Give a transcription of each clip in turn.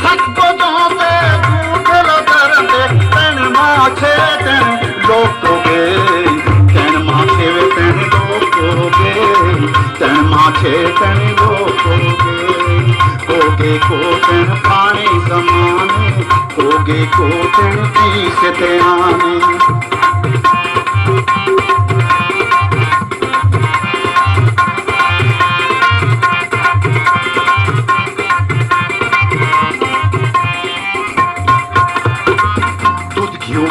हक जोते झूठल करते तन माछे तन लोकोगे तन माछे तन लोकोगे तन माछे तन लोकोगे कोगे को तन पानी समाने कोगे को तन पीसते आने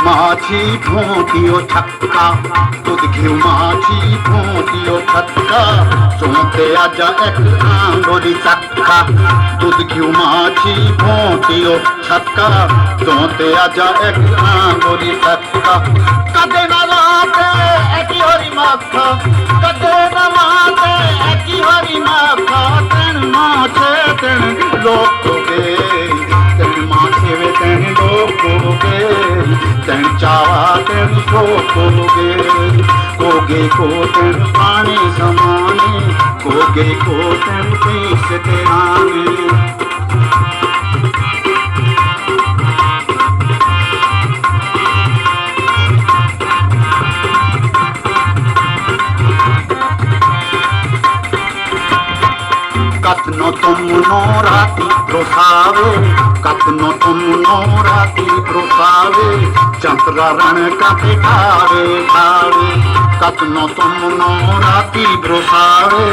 माछी भोंटियो छक्का दूध घिउ माछी भोंटियो छक्का सोते आजा एक आंगोरी चक्का दूध घिउ माछी भोंटियो छक्का सोते आजा एक आंगोरी चक्का कदे न लाते एकी हरी माखा कदे न लाते एकी हरी माखा तन माछे तन लोकोगे तन माछे वे तन लोकोगे तन चावा तन सोकोगे कोगे को तन पानी समाने कोगे को तन पीसते आने कतनो तुम राती ब्रोसावे कतनो तुम राती ब्रोसावे चंतरा रण का ठावे ठावे कतनो तुम राती ब्रोसावे